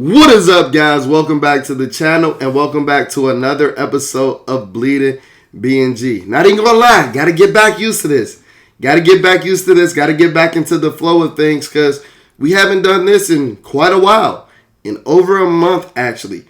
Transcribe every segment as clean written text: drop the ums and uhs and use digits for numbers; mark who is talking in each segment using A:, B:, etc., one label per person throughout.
A: What is up, guys? Welcome back to the channel and welcome back to another episode of Bleeding BnG. Not even gonna lie, gotta get back used to this. Gotta get back into the flow of things because we haven't done this in quite a while. In over a month, actually.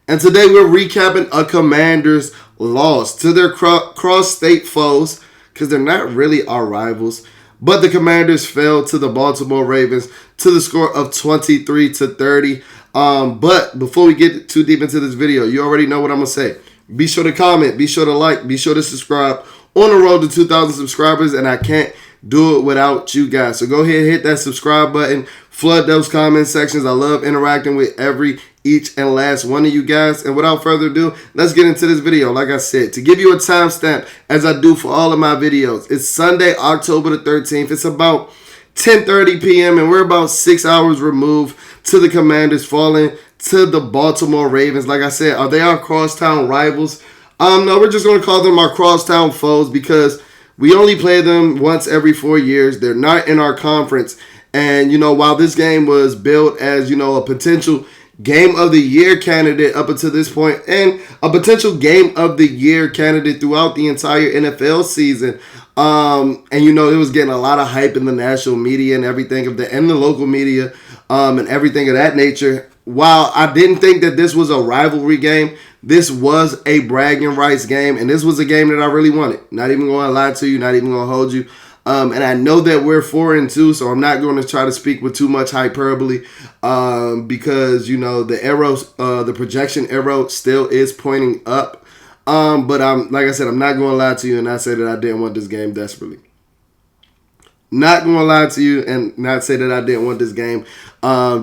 A: And today we're recapping a Commanders loss to their cross-state foes because they're not really our rivals. But the Commanders fell to the Baltimore Ravens to the score of 23-30. But before we get too deep into this video, you already know what I'm going to say. Be sure to comment, be sure to like, be sure to subscribe. On the road to 2,000 subscribers, and I can't do it without you guys. So go ahead and hit that subscribe button. Flood those comment sections. I love interacting with each and last one of you guys. And without further ado, let's get into this video. Like I said, to give you a timestamp, as I do for all of my videos, it's Sunday, October the 13th. It's about 10:30 p.m. and we're about 6 hours removed to the Commanders falling to the Baltimore Ravens. Like I said, are they our crosstown rivals? No, we're just going to call them our crosstown foes because we only play them once every 4 years. They're not in our conference. And, while this game was billed as, a potential game of the year candidate up until this point and a potential game of the year candidate throughout the entire NFL season. And it was getting a lot of hype in the national media and everything and the local media and everything of that nature. While I didn't think that this was a rivalry game, this was a bragging rights game, and this was a game that I really wanted. Not even going to lie to you, not even going to hold you. And I know that we're 4-2, so I'm not going to try to speak with too much hyperbole because, the arrow, the projection arrow still is pointing up. But like I said, I'm not going to lie to you and not say that I didn't want this game desperately. Not going to lie to you and not say that I didn't want this game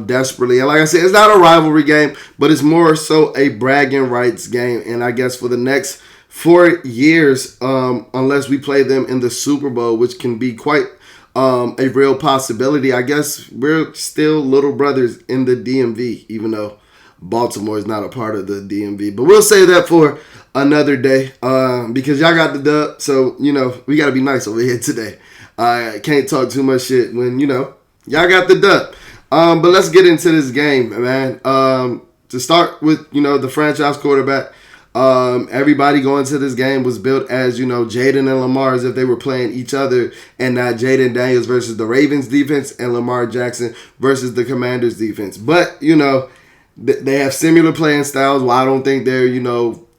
A: desperately. And like I said, it's not a rivalry game, but it's more so a bragging rights game. And I guess for the next 4 years, unless we play them in the Super Bowl, which can be quite a real possibility, I guess we're still little brothers in the DMV, even though Baltimore is not a part of the DMV. But we'll say that for another day because y'all got the dub. So, we got to be nice over here today. I can't talk too much shit when, y'all got the dub. But let's get into this game, man. To start with, the franchise quarterback, everybody going to this game was built as, Jaden and Lamar as if they were playing each other and not Jaden Daniels versus the Ravens defense and Lamar Jackson versus the Commanders defense. But, they have similar playing styles. Well, I don't think they're,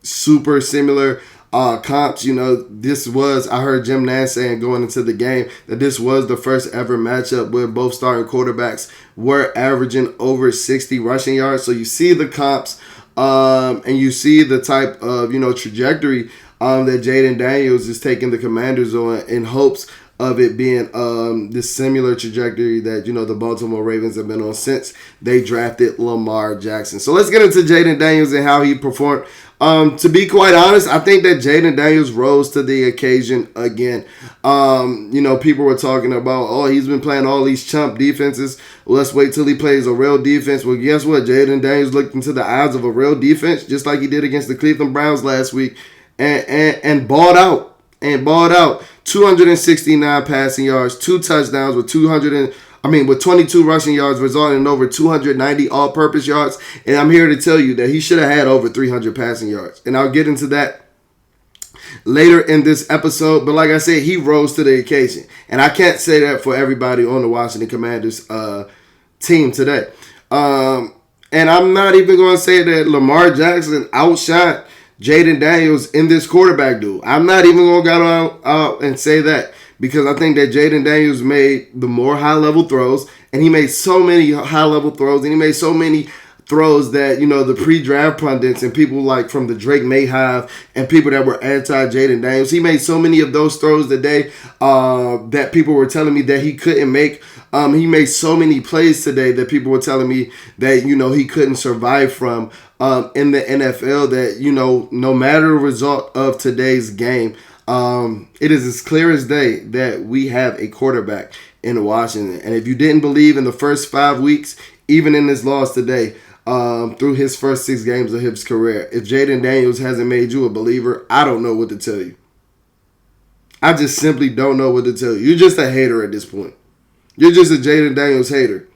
A: super similar comps. This was, I heard Jim Nantz saying going into the game that this was the first ever matchup where both starting quarterbacks were averaging over 60 rushing yards. So you see the comps and you see the type of, trajectory that Jaden Daniels is taking the Commanders on in hopes of it being this similar trajectory that, the Baltimore Ravens have been on since they drafted Lamar Jackson. So let's get into Jaden Daniels and how he performed. To be quite honest, I think that Jaden Daniels rose to the occasion again. People were talking about, he's been playing all these chump defenses. Let's wait till he plays a real defense. Well, guess what? Jaden Daniels looked into the eyes of a real defense, just like he did against the Cleveland Browns last week, and balled out. 269 passing yards, 2 touchdowns with 22 rushing yards, resulting in over 290 all-purpose yards. And I'm here to tell you that he should have had over 300 passing yards. And I'll get into that later in this episode. But like I said, he rose to the occasion. And I can't say that for everybody on the Washington Commanders team today. And I'm not even going to say that Lamar Jackson outshined Jaden Daniels in this quarterback duel. I'm not even going to go out and say that because I think that Jaden Daniels made the more high-level throws, and he made so many high-level throws, and he made so many throws that, the pre-draft pundits and people like from the Drake Mayhive and people that were anti-Jaden Daniels, he made so many of those throws today that people were telling me that he couldn't make. He made so many plays today that people were telling me that, he couldn't survive from in the NFL that, no matter the result of today's game, it is as clear as day that we have a quarterback in Washington. And if you didn't believe in the first 5 weeks, even in this loss today, through his first 6 games of his career, if Jaden Daniels hasn't made you a believer, I don't know what to tell you. I just simply don't know what to tell you. You're just a hater at this point. You're just a Jaden Daniels hater.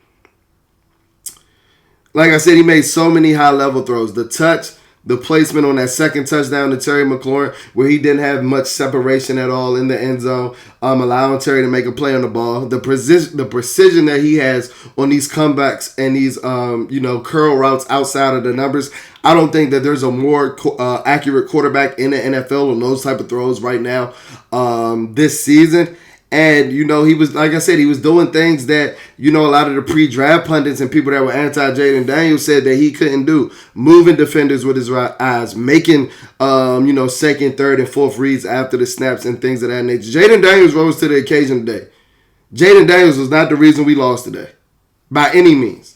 A: Like I said, he made so many high-level throws. The touch, the placement on that second touchdown to Terry McLaurin, where he didn't have much separation at all in the end zone, allowing Terry to make a play on the ball. The precision that he has on these comebacks and these, curl routes outside of the numbers. I don't think that there's a more accurate quarterback in the NFL on those type of throws right now this season. And, he was, like I said, he was doing things that, a lot of the pre-draft pundits and people that were anti-Jaden Daniels said that he couldn't do. Moving defenders with his right eyes, making, second, third, and fourth reads after the snaps and things of that nature. Jaden Daniels rose to the occasion today. Jaden Daniels was not the reason we lost today. By any means.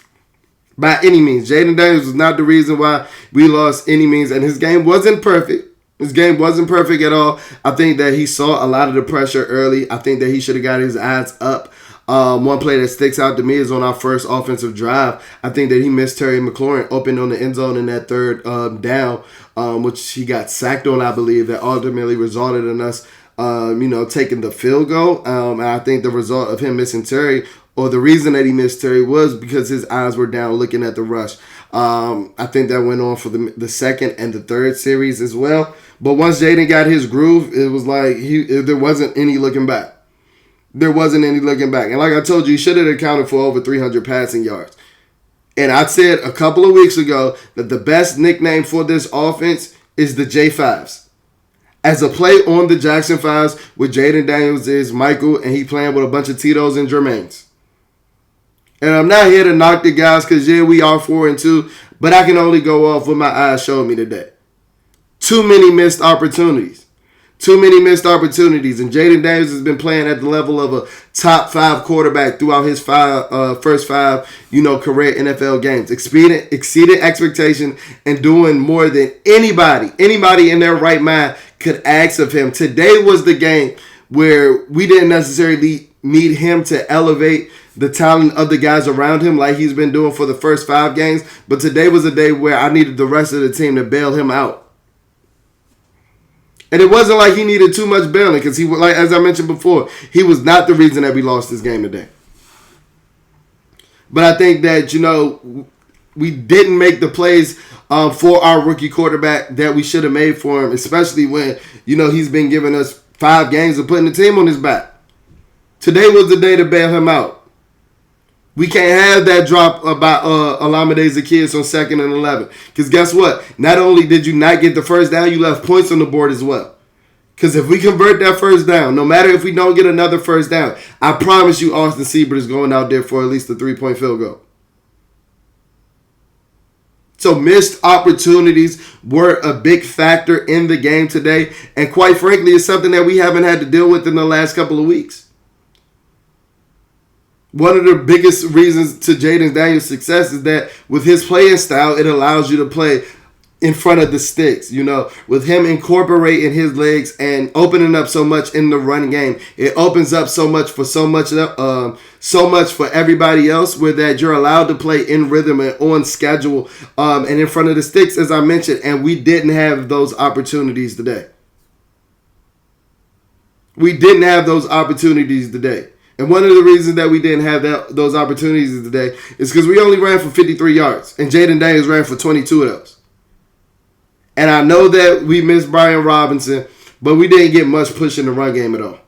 A: By any means. Jaden Daniels was not the reason why we lost any means. And his game wasn't perfect. His game wasn't perfect at all. I think that he saw a lot of the pressure early. I think that he should have got his eyes up. One play that sticks out to me is on our first offensive drive. I think that he missed Terry McLaurin open on the end zone in that third down, which he got sacked on, I believe, that ultimately resulted in us, taking the field goal. And I think the result of him missing Terry, or the reason that he missed Terry, was because his eyes were down looking at the rush. I think that went on for the second and the third series as well. But once Jaden got his groove, it was like there wasn't any looking back. There wasn't any looking back. And like I told you, he should have accounted for over 300 passing yards. And I said a couple of weeks ago that the best nickname for this offense is the J5s. As a play on the Jackson 5s with Jaden Daniels is Michael, and he playing with a bunch of Tito's and Jermaines. And I'm not here to knock the guys because, we are 4-2, but I can only go off what my eyes showed me today. Too many missed opportunities. Too many missed opportunities. And Jaden Daniels has been playing at the level of a top 5 quarterback throughout his first 5, career NFL games. Exceeded expectation and doing more than anybody in their right mind could ask of him. Today was the game where we didn't necessarily need him to elevate the talent of the guys around him like he's been doing for the first 5 games. But today was a day where I needed the rest of the team to bail him out. And it wasn't like he needed too much bailing because he, like as I mentioned before, he was not the reason that we lost this game today. But I think that, we didn't make the plays for our rookie quarterback that we should have made for him, especially when, he's been giving us 5 games of putting the team on his back. Today was the day to bail him out. We can't have that drop about Olamide Zaccheaus on 2nd and 11. Because guess what? Not only did you not get the first down, you left points on the board as well. Because if we convert that first down, no matter if we don't get another first down, I promise you Austin Siebert is going out there for at least a 3-point field goal. So missed opportunities were a big factor in the game today. And quite frankly, it's something that we haven't had to deal with in the last couple of weeks. One of the biggest reasons to Jaden Daniels' success is that with his playing style, it allows you to play in front of the sticks. With him incorporating his legs and opening up so much in the run game, it opens up so much for everybody else, where that you're allowed to play in rhythm and on schedule and in front of the sticks, as I mentioned. And we didn't have those opportunities today. We didn't have those opportunities today. And one of the reasons that we didn't have those opportunities today is because we only ran for 53 yards. And Jaden Daniels ran for 22 of those. And I know that we missed Brian Robinson, but we didn't get much push in the run game at all.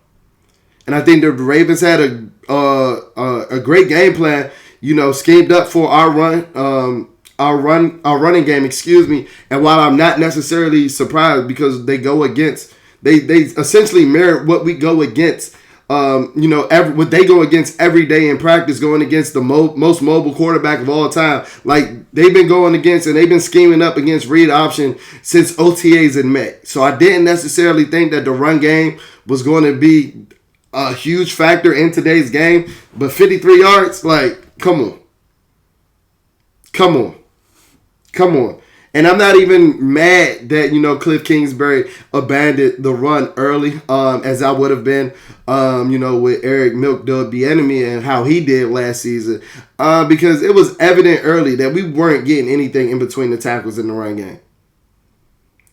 A: And I think the Ravens had a great game plan, schemed up for our running game, And while I'm not necessarily surprised because they essentially mirror what we go against. What they go against every day in practice, going against the most mobile quarterback of all time. Like, they've been going against and they've been scheming up against read option since OTAs in May. So I didn't necessarily think that the run game was going to be a huge factor in today's game. But 53 yards, come on. And I'm not even mad that, Cliff Kingsbury abandoned the run early, as I would have been, with Eric Milk the Bieniemy and how he did last season, because it was evident early that we weren't getting anything in between the tackles in the run game.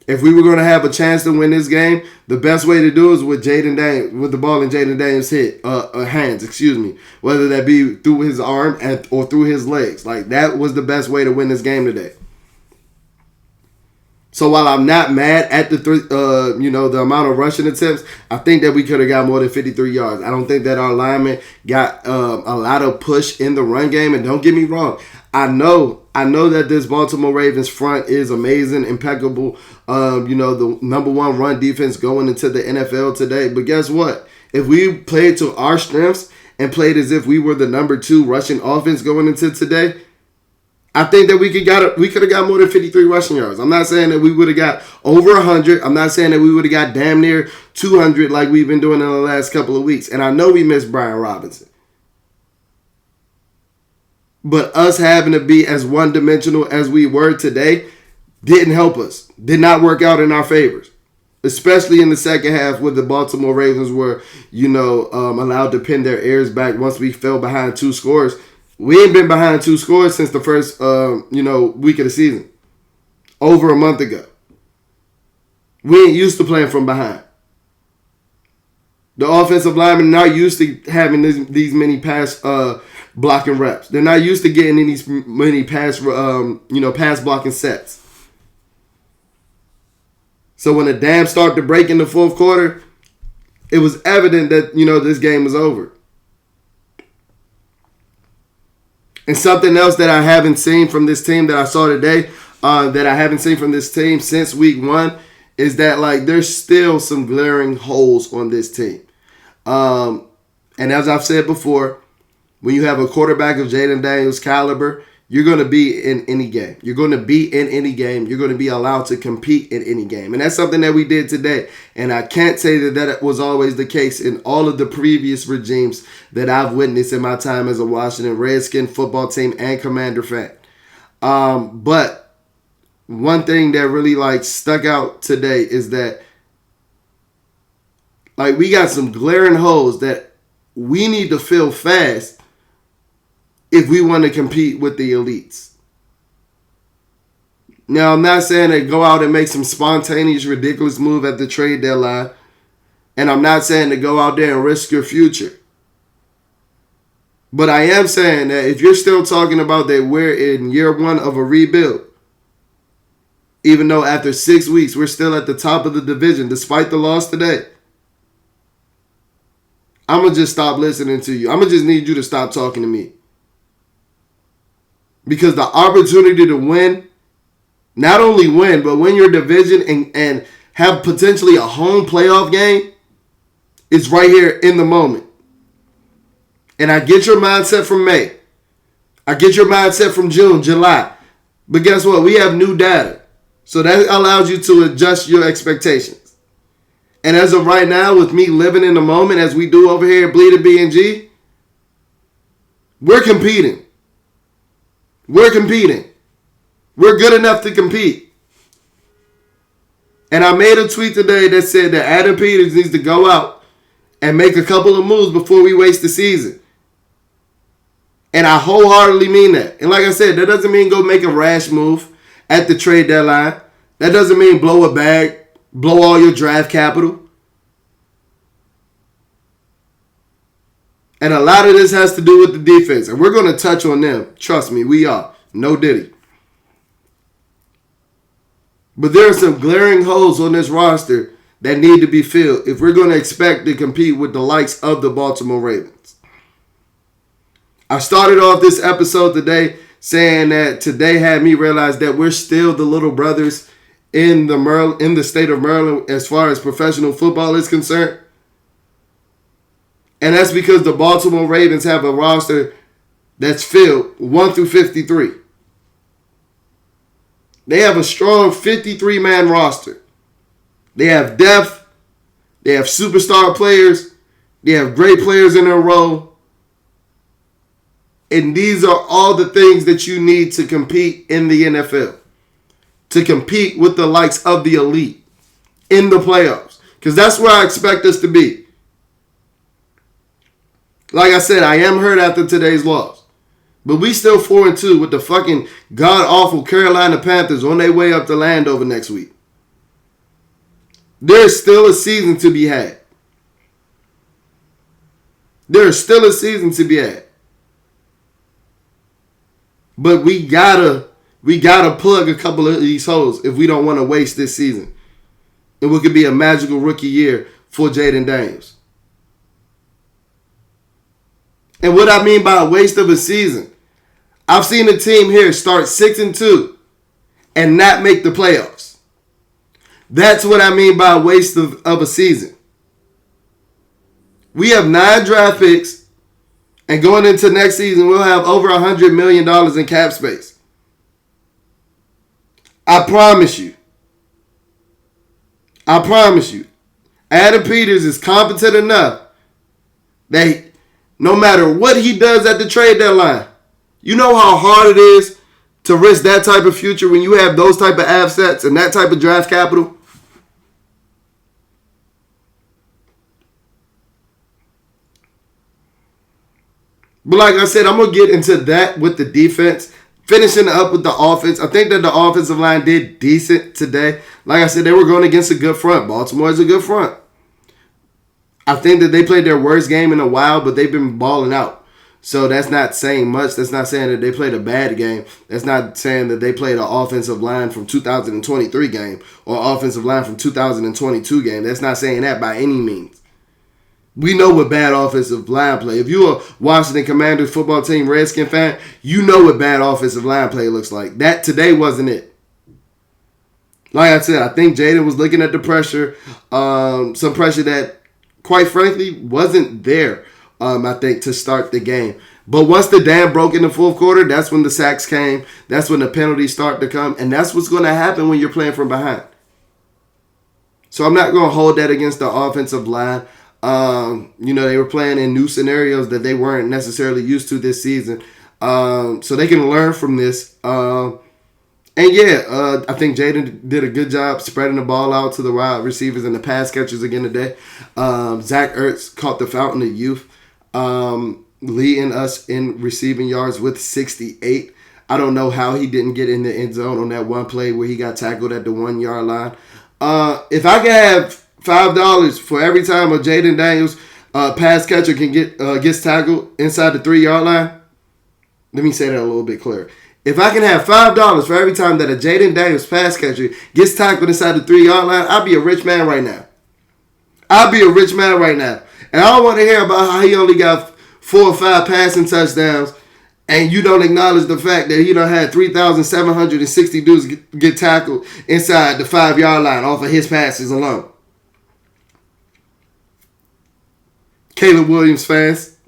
A: If we were going to have a chance to win this game, the best way to do it is with the ball in Jaden Daniels' hands, whether that be through his arm or through his legs. Like, that was the best way to win this game today. So while I'm not mad at the amount of rushing attempts, I think that we could have got more than 53 yards. I don't think that our linemen got a lot of push in the run game. And don't get me wrong, I know that this Baltimore Ravens front is amazing, impeccable. The number one run defense going into the NFL today. But guess what? If we played to our strengths and played as if we were the number 2 rushing offense going into today, I think that we could have got more than 53 rushing yards. I'm not saying that we would have got over 100. I'm not saying that we would have got damn near 200 like we've been doing in the last couple of weeks. And I know we missed Brian Robinson. But us having to be as one-dimensional as we were today didn't help us. Did not work out in our favors. Especially in the second half where the Baltimore Ravens were, allowed to pin their ears back once we fell behind 2 scores. We ain't been behind 2 scores since the first, week of the season. Over a month ago. We ain't used to playing from behind. The offensive linemen are not used to having these many pass blocking reps. They're not used to getting in these many pass blocking sets. So when the dam started to break in the fourth quarter, it was evident that, this game was over. And something else that I haven't seen from this team that I saw today, that I haven't seen from this team since week 1, is that, there's still some glaring holes on this team. And as I've said before, when you have a quarterback of Jaden Daniels' caliber, you're going to be in any game. You're going to be in any game. You're going to be allowed to compete in any game. And that's something that we did today. And I can't say that was always the case in all of the previous regimes that I've witnessed in my time as a Washington Redskin football team and Commander fan. But one thing that really stuck out today is that we got some glaring holes that we need to fill fast if we want to compete with the elites. Now, I'm not saying that go out and make some spontaneous, ridiculous move at the trade deadline. And I'm not saying to go out there and risk your future. But I am saying that if you're still talking about that we're in year 1 of a rebuild, even though after 6 weeks we're still at the top of the division despite the loss today, I'm going to just stop listening to you. I'm going to just need you to stop talking to me. Because the opportunity to win, not only win, but win your division and have potentially a home playoff game is right here in the moment. And I get your mindset from May. I get your mindset from June, July. But guess what? We have new data. So that allows you to adjust your expectations. And as of right now, with me living in the moment as we do over here at Bleeding BnG, we're competing. We're competing. We're good enough to compete. And I made a tweet today that said that Adam Peters needs to go out and make a couple of moves before we waste the season. And I wholeheartedly mean that. And like I said, that doesn't mean go make a rash move at the trade deadline. That doesn't mean blow a bag, blow all your draft capital. And a lot of this has to do with the defense. And we're going to touch on them. Trust me, we are. No diddy. But there are some glaring holes on this roster that need to be filled if we're going to expect to compete with the likes of the Baltimore Ravens. I started off this episode today saying that today had me realize that we're still the little brothers in the state of Maryland as far as professional football is concerned. And that's because the Baltimore Ravens have a roster that's filled 1 through 53. They have a strong 53-man roster. They have depth. They have superstar players. They have great players in their role. And these are all the things that you need to compete in the NFL. To compete with the likes of the elite in the playoffs. Because that's where I expect us to be. Like I said, I am hurt after today's loss. But we still 4-2 with the fucking god-awful Carolina Panthers on their way up to Landover next week. There's still a season to be had. There's still a season to be had. But we gotta plug a couple of these holes if we don't want to waste this season. And what could be a magical rookie year for Jaden Daniels. And what I mean by a waste of a season, I've seen a team here start 6-2 and not make the playoffs. That's what I mean by a waste of a season. We have 9 draft picks, and going into next season, we'll have over $100 million in cap space. I promise you. Adam Peters is competent enough that no matter what he does at the trade deadline, you know how hard it is to risk that type of future when you have those type of assets and that type of draft capital? But like I said, I'm going to get into that with the defense. Finishing up with the offense. I think that the offensive line did decent today. Like I said, they were going against a good front. Baltimore is a good front. I think that they played their worst game in a while, but they've been balling out. So that's not saying much. That's not saying that they played a bad game. That's not saying that they played an offensive line from 2023 game or offensive line from 2022 game. That's not saying that by any means. We know what bad offensive line play. If you're a Washington Commanders football team Redskin fan, you know what bad offensive line play looks like. That today wasn't it. Like I said, I think Jaden was looking at the pressure, some pressure that, quite frankly, wasn't there, I think, to start the game. But once the dam broke in the fourth quarter, that's when the sacks came. That's when the penalties start to come. And that's what's going to happen when you're playing from behind. So I'm not going to hold that against the offensive line. They were playing in new scenarios that they weren't necessarily used to this season. So they can learn from this. I think Jaden did a good job spreading the ball out to the wide receivers and the pass catchers again today. Zach Ertz caught the fountain of youth, leading us in receiving yards with 68. I don't know how he didn't get in the end zone on that one play where he got tackled at the 1 yard line. If I could have $5 for every time a Jaden Daniels pass catcher gets tackled inside the 3 yard line. Let me say that a little bit clearer. If I can have $5 for every time that a Jaden Daniels pass catcher gets tackled inside the 3 yard line, I'll be a rich man right now. And I don't want to hear about how he only got 4 or 5 passing touchdowns and you don't acknowledge the fact that he done had 3,760 dudes get tackled inside the 5 yard line off of his passes alone. Caleb Williams fans.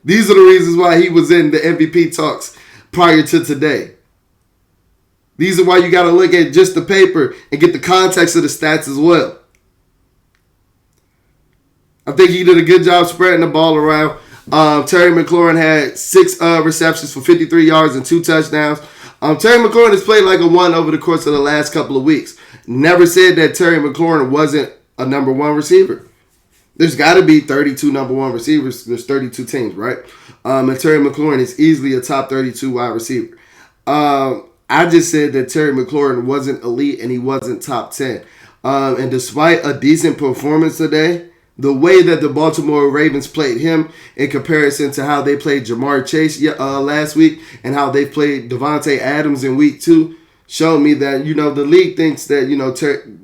A: These are the reasons why he was in the MVP talks prior to today. These are why you got to look at just the paper and get the context of the stats as well. I think he did a good job spreading the ball around. Terry McLaurin had 6 receptions for 53 yards and 2 touchdowns. Terry McLaurin has played like a 1 over the course of the last couple of weeks. Never said that Terry McLaurin wasn't a number 1 receiver. There's got to be 32 number 1 receivers. There's 32 teams, right? And Terry McLaurin is easily a top 32 wide receiver. I just said that Terry McLaurin wasn't elite and he wasn't top 10. And despite a decent performance today, the way that the Baltimore Ravens played him in comparison to how they played Jamar Chase last week and how they played Devontae Adams in week 2 showed me that, the league thinks that,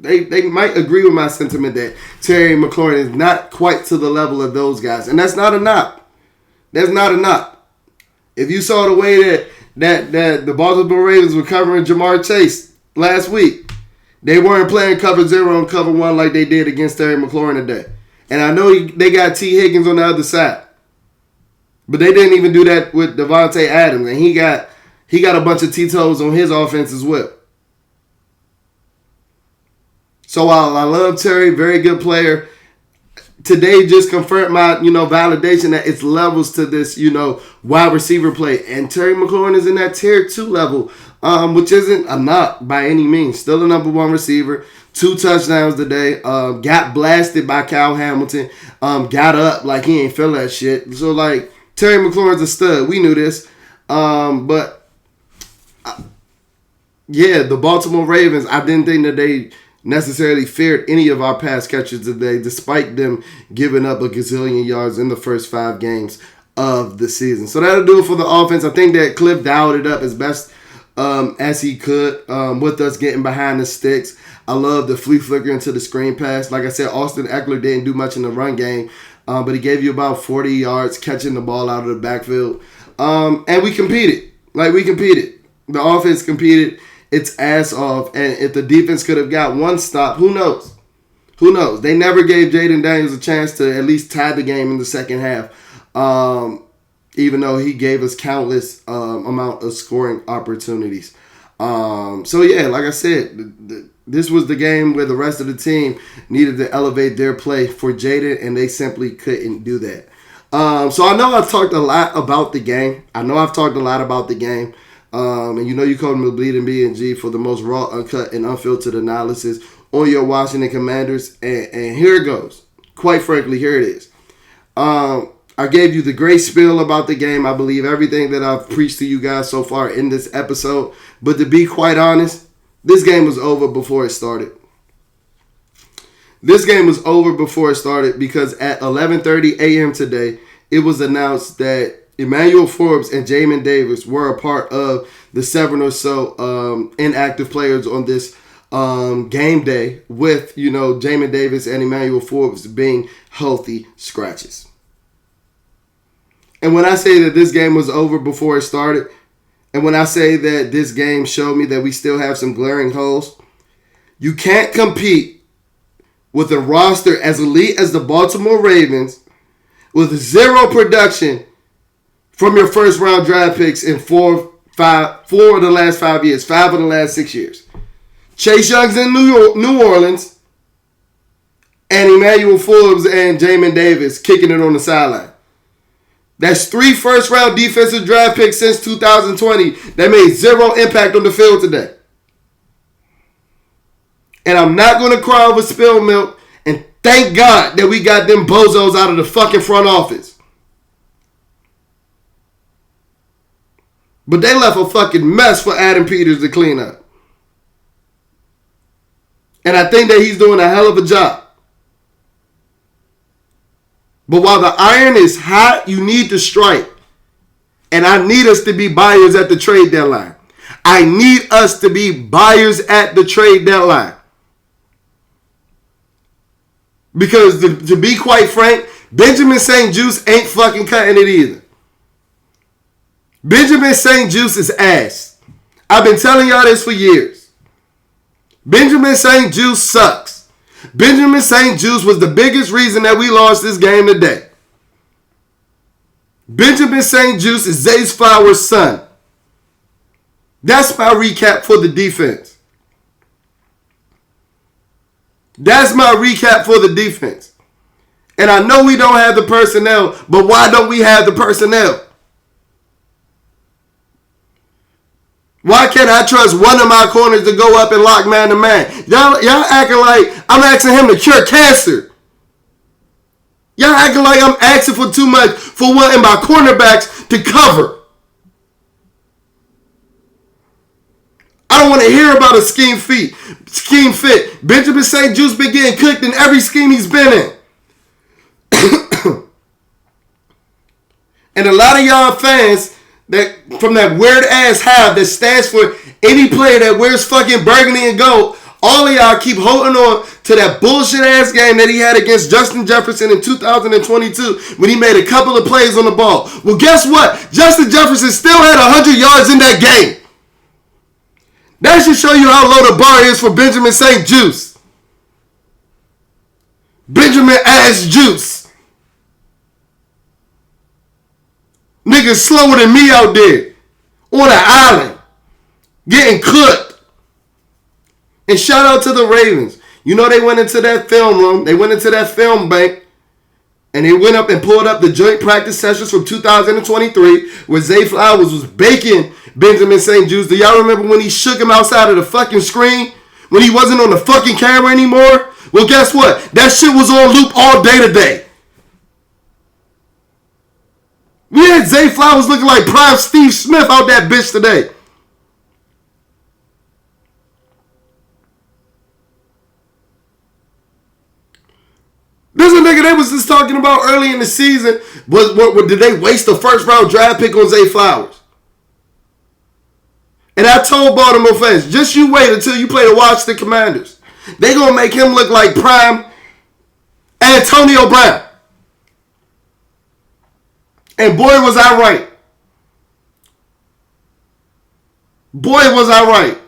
A: they might agree with my sentiment that Terry McLaurin is not quite to the level of those guys. And that's not a knock. That's not a knock. If you saw the way that the Baltimore Ravens were covering Jamar Chase last week, they weren't playing cover 0 and cover 1 like they did against Terry McLaurin today. And I know they got T. Higgins on the other side. But they didn't even do that with Devontae Adams. And he got a bunch of T-toes on his offense as well. So while I love Terry, very good player, today just confirmed my, validation that it's levels to this, wide receiver play. And Terry McLaurin is in that tier 2 level, which isn't a knock by any means. Still a number 1 receiver. 2 touchdowns today. Got blasted by Kyle Hamilton. Got up like he ain't feel that shit. So, Terry McLaurin's a stud. We knew this. The Baltimore Ravens, I didn't think that they necessarily feared any of our pass catchers today, despite them giving up a gazillion yards in the first 5 games of the season. So that'll do it for the offense. I think that Cliff dialed it up as best as he could with us getting behind the sticks. I love the flea flicker into the screen pass. Like I said, Austin Eckler didn't do much in the run game, but he gave you about 40 yards catching the ball out of the backfield. And we competed. The offense competed its ass off. And if the defense could have got one stop, who knows? They never gave Jaden Daniels a chance to at least tie the game in the second half. Even though he gave us countless amount of scoring opportunities. So, yeah, like I said, this was the game where the rest of the team needed to elevate their play for Jaden, and they simply couldn't do that. So I know I've talked a lot about the game. And you know you called me Bleeding BnG for the most raw, uncut, and unfiltered analysis on your Washington Commanders. And here it goes. Quite frankly, here it is. I gave you the great spiel about the game. I believe everything that I've preached to you guys so far in this episode. But to be quite honest, this game was over before it started. Because at 11:30 a.m. today, it was announced that Emmanuel Forbes and Jamin Davis were a part of the 7 or so inactive players on this game day, with, Jamin Davis and Emmanuel Forbes being healthy scratches. And when I say that this game was over before it started, and when I say that this game showed me that we still have some glaring holes, you can't compete with a roster as elite as the Baltimore Ravens with zero production from your first round draft picks in four of the last 5 years, 5 of the last 6 years. Chase Young's in New Orleans, and Emmanuel Forbes and Jamin Davis kicking it on the sideline. That's 3 first-round defensive draft picks since 2020 that made zero impact on the field today. And I'm not going to cry over spilled milk, and thank God that we got them bozos out of the fucking front office. But they left a fucking mess for Adam Peters to clean up. And I think that he's doing a hell of a job. But while the iron is hot, you need to strike. And I need us to be buyers at the trade deadline. Because to be quite frank, Benjamin St-Juste ain't fucking cutting it either. Benjamin St-Juste is ass. I've been telling y'all this for years. Benjamin St-Juste sucks. Benjamin St-Juste was the biggest reason that we lost this game today. Benjamin St-Juste is Zay Flowers' son. That's my recap for the defense. And I know we don't have the personnel, but why don't we have the personnel? Why can't I trust one of my corners to go up and lock man to man? Y'all acting like I'm asking him to cure cancer. Y'all acting like I'm asking for too much for one of my cornerbacks to cover. I don't want to hear about a scheme fit. Benjamin St-Juste been getting cooked in every scheme he's been in. And a lot of y'all fans that from that weird ass hive that stands for any player that wears fucking burgundy and gold, all of y'all keep holding on to that bullshit ass game that he had against Justin Jefferson in 2022 when he made a couple of plays on the ball. Well, guess what? Justin Jefferson still had 100 yards in that game. That should show you how low the bar is for Benjamin St-Juste. Benjamin ass juice. Niggas slower than me out there on an island getting cooked. And shout out to the Ravens. You know they went into that film room. They went into that film bank. And they went up and pulled up the joint practice sessions from 2023 where Zay Flowers was baking Benjamin St-Juste. Do y'all remember when he shook him outside of the fucking screen? When he wasn't on the fucking camera anymore? Well, guess what? That shit was on loop all day today. We had Zay Flowers looking like prime Steve Smith out that bitch today. they was just talking about early in the seaon was did they waste the first round draft pick on Zay Flowers? And I told Baltimore fans, just you wait until you play the Washington Commanders. They gonna make him look like prime Antonio Brown. And boy, was I right. Boy, was I right.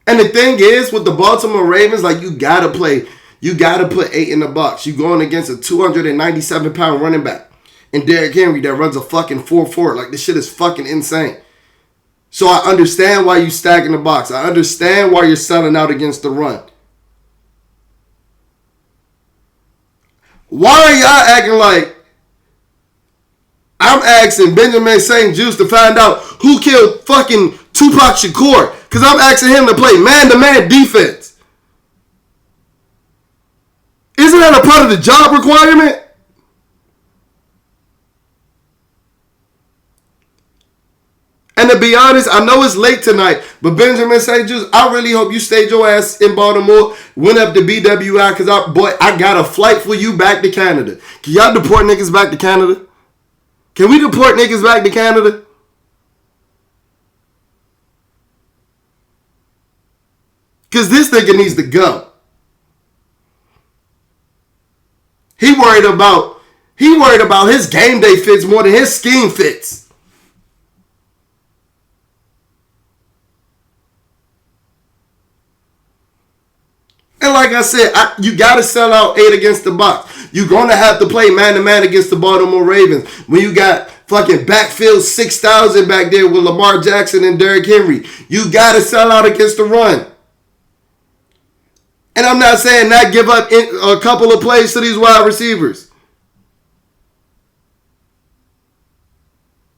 A: And the thing is, with the Baltimore Ravens, like, you gotta play. You gotta put 8 in the box. You going against a 297-pound running back. And Derrick Henry that runs a fucking 4.4. Like, this shit is fucking insane. So I understand why you stacking the box. I understand why you're selling out against the run. Why are y'all acting like I'm asking Benjamin St. Juste to find out who killed fucking Tupac Shakur? Because I'm asking him to play man-to-man defense. Isn't that a part of the job requirement? And to be honest, I know it's late tonight, but Benjamin St. Juste, I really hope you stayed your ass in Baltimore, went up to BWI, because I got a flight for you back to Canada. Can y'all deport niggas back to Canada? Can we deport niggas back to Canada? Because this nigga needs to go. He worried about his game day fits more than his scheme fits. And like I said, you got to sell out 8 against the box. You're going to have to play man-to-man against the Baltimore Ravens when you got fucking backfield 6,000 back there with Lamar Jackson and Derrick Henry. You got to sell out against the run. And I'm not saying not give up a couple of plays to these wide receivers.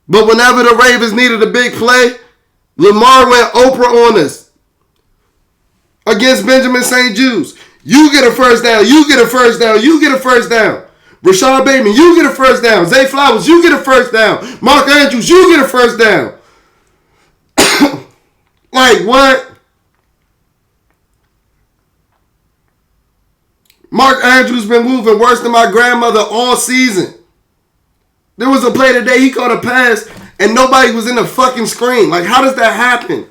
A: But whenever the Ravens needed a big play, Lamar went Oprah on us. Against Benjamin St. Juste. You get a first down. You get a first down. You get a first down. Rashad Bateman, you get a first down. Zay Flowers, you get a first down. Mark Andrews, you get a first down. Like, what? Mark Andrews been moving worse than my grandmother all season. There was a play today, he caught a pass, and nobody was in the fucking screen. Like, how does that happen?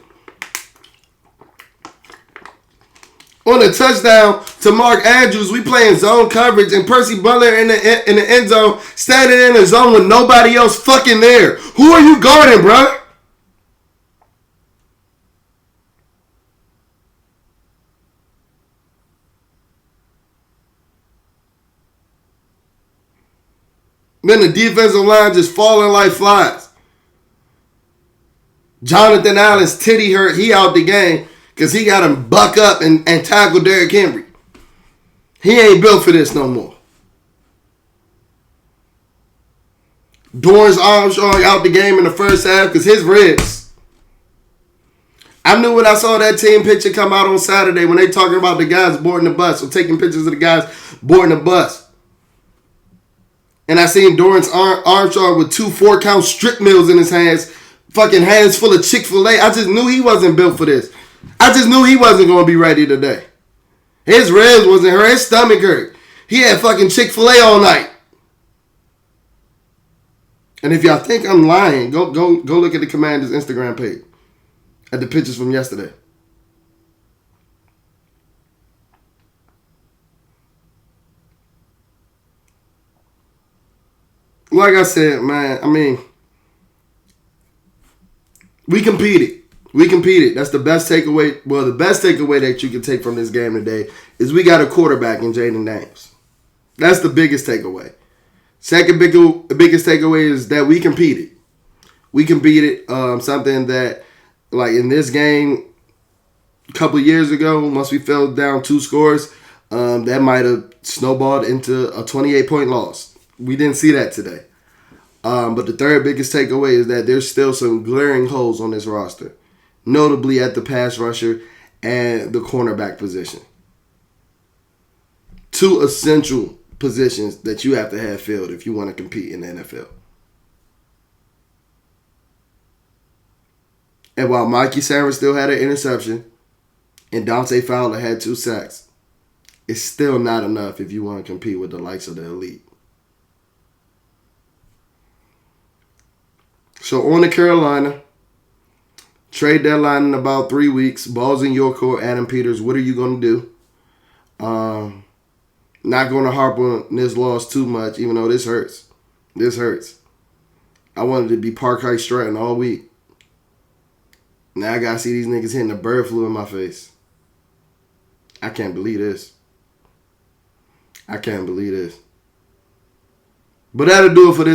A: On a touchdown to Mark Andrews, we playing zone coverage, and Percy Butler in the end zone, standing in the zone with nobody else fucking there. Who are you guarding, bro? Then the defensive line just falling like flies. Jonathan Allen's titty hurt. He out the game. Because he got him buck up and tackle Derrick Henry. He ain't built for this no more. Dorrance Armstrong out the game in the first half because his ribs. I knew when I saw that team picture come out on Saturday when they talking about the guys boarding the bus or taking pictures of the guys boarding the bus. And I seen Dorrance Armstrong with 2 4-count strip mills in his hands. Fucking hands full of Chick-fil-A. I just knew he wasn't built for this. I just knew he wasn't going to be ready today. His ribs wasn't hurt. His stomach hurt. He had fucking Chick-fil-A all night. And if y'all think I'm lying, go look at the Commander's Instagram page. At the pictures from yesterday. Like I said, man, I mean, we competed. We competed. That's the best takeaway. Well, the best takeaway that you can take from this game today is we got a quarterback in Jaden Daniels. That's the biggest takeaway. Second biggest takeaway is that we competed. We competed something that, like in this game a couple of years ago, once we fell down 2 scores, that might have snowballed into a 28-point loss. We didn't see that today. But the third biggest takeaway is that there's still some glaring holes on this roster, notably at the pass rusher and the cornerback position. 2 essential positions that you have to have filled if you want to compete in the NFL. And while Mikey Sarah still had an interception and Dante Fowler had 2 sacks, it's still not enough if you want to compete with the likes of the elite. So on to Carolina. Trade deadline in about 3 weeks. Ball's in your court, Adam Peters. What are you going to do? Not going to harp on this loss too much, even though this hurts. This hurts. I wanted to be Park High Stratton all week. Now I got to see these niggas hitting the bird flu in my face. I can't believe this. I can't believe this. But that'll do it for this